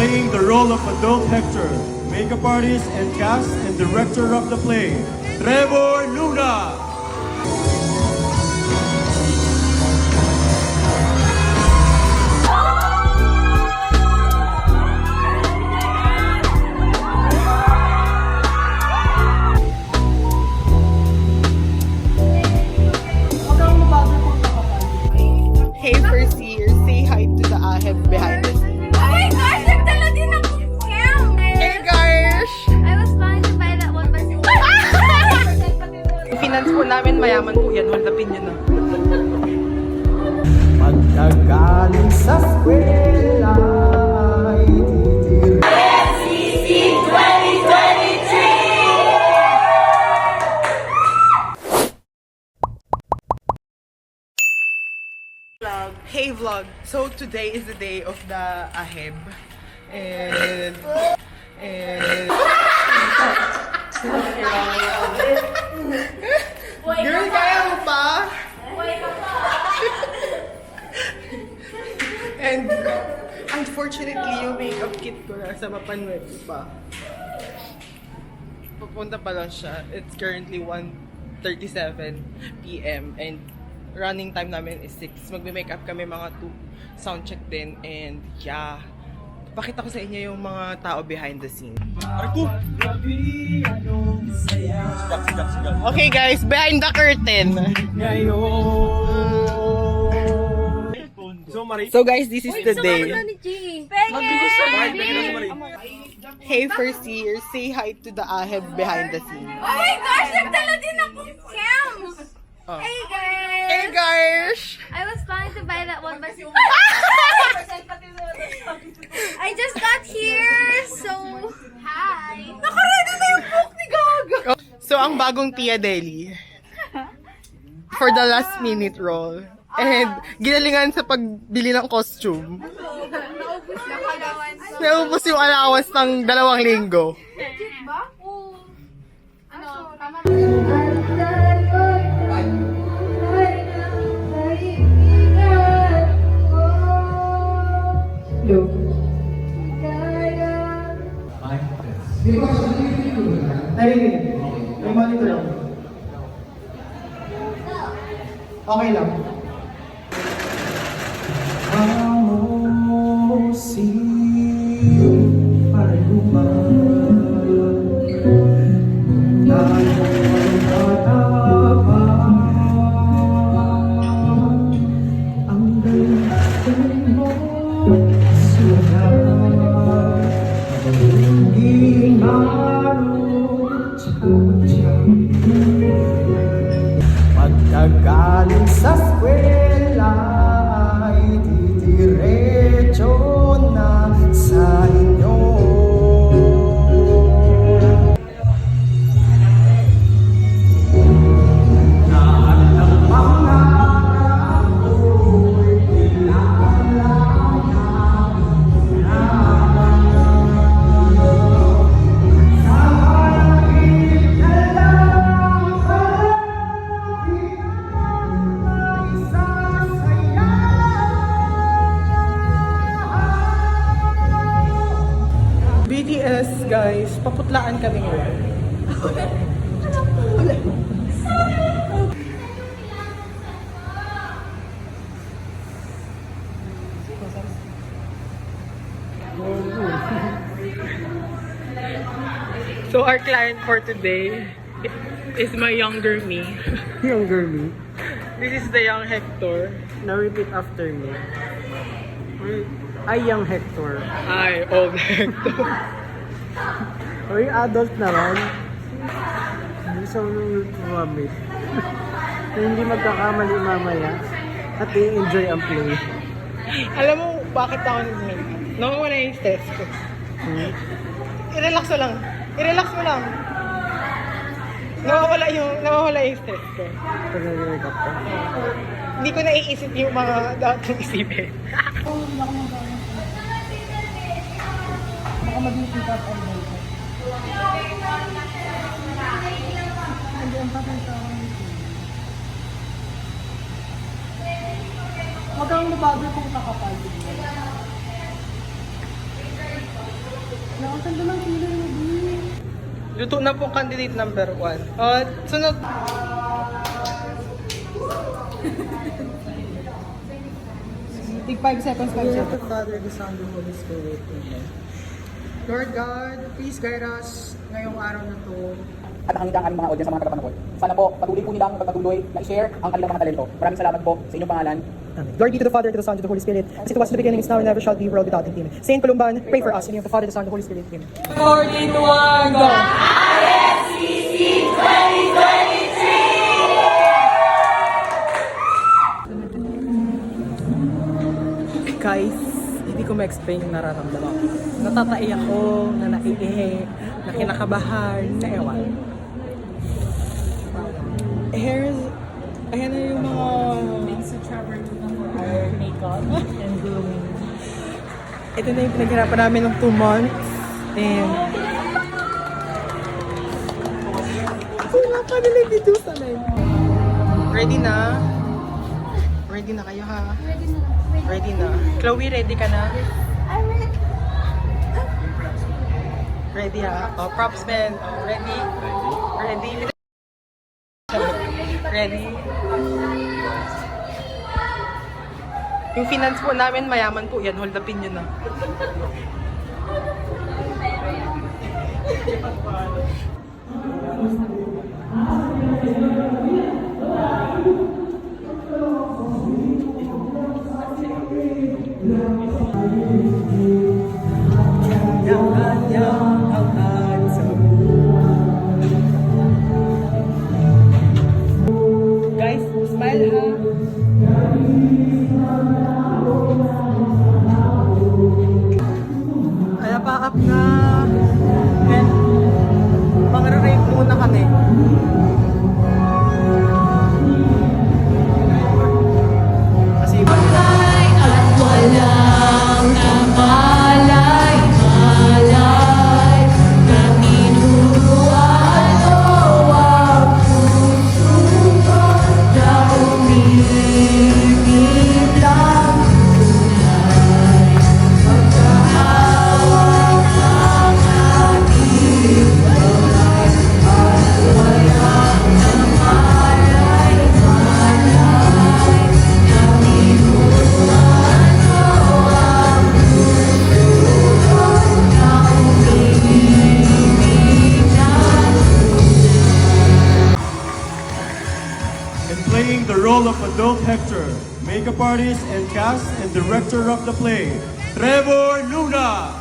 playing the role of adult Hector, makeup artist and cast and director of the play, Trevor Luna. Hey, first year, say hi to the aheb behind us. Oh my gosh, nagdala din akong cam! Hey, gosh! I was planning to buy that one, but Finance po namin, mayaman po yan. Waldapin nyo na. Pagkagaling sa eskwela ay titir. Hey vlog! So today is the day of the aheb. And... Girl, kaya mo pa? And unfortunately, yung makeup kit ko nasa Mapanweb pa. Pupunta pa lang siya. It's currently 1:37 PM and running time namin is 6. Magbe-makeup kami mga 2. Soundcheck din and yeah. Pakita ko sa inyo yung mga tao behind the scene. Okay guys, behind the curtain. So guys, this is the day. Hey first year, say hi to the aheb behind the scene. oh my gosh, nagdala din akong cam! Oh. Hey guys! Hey guys! I was planning to buy that one, but I just got here, so hi! Naka-ready na yung book ni Gaga! So, ang bagong Tia Deli for the last minute roll. And ginalingan sa pagbili ng costume. Naubos yung allowance ng 2 linggo. Ba? Oo. Ano? Tama Okay lang. Pagkagaling sa eskwela ay didiretso na sa inyo. Lahat ng pangarap ko'y BTS guys, paputlaan kami ngayon. So our client for today is my younger me. Younger me. This is the young Hector. Now repeat after me. I am Hector. Ay, old Hector. Uy, adult naman. Hindi sa umamit. Hindi magkakamali mamaya at i-enjoy ang play. Alam mo bakit ako nag-help? Nawawala yung stress ko. I-relax mo lang. I-relax mo lang. Nawawala yung stress ko. Pag nag-makeup ka. Hindi ko naiisip yung mga dapat kong isipin. Baka mag-makeup up ang makeup. Hindi ang papalita ako ng ito. Huwag kang nabago kung kakapal. Ang ganda ng kilay mo, B. Luto na po candidate number 1. Sunod. Take 5 seconds, 5 seconds. the Father, the Son, the Holy Spirit. Amen. Lord God, please guide us ngayong araw na to. At nakangiti ang aming mga audience sa mga tagapanood. Sana po, patuloy po nilang magpatuloy na i-share ang kanilang mga talento. Maraming salamat po sa inyong pangalan. Amen. Glory be to the Father, to the Son, to the Holy Spirit, as it was in the beginning, is now, and ever shall be, world without end. Amen. Saint Columban, pray for us. In the name of the Father, the Son, the Holy Spirit. Amen. 40 to 1, go! Guys, hindi ko ma-explain yung nararamdaman ko. Natatai ako, na naiihi, na kinakabahan, na ewan. Hairs, ayan na yung mga... makeup and grooming. Ito na yung pinaghirapan namin ng 2 months. And... wala pa nila dito sa live. Ready na? Ready na kayo ha? Ready na. Chloe, ready ka na? Ready ha? Oh, props man. Oh, ready? Ready? Ready? Yung finance po namin, mayaman po yan. Hold upin nyo na. Guys, smile ha. Kaya pa up na. And, pang-rate muna kami. Kasi iba nila. And playing the role of adult Hector, makeup artist and cast and director of the play, Trevor Luna.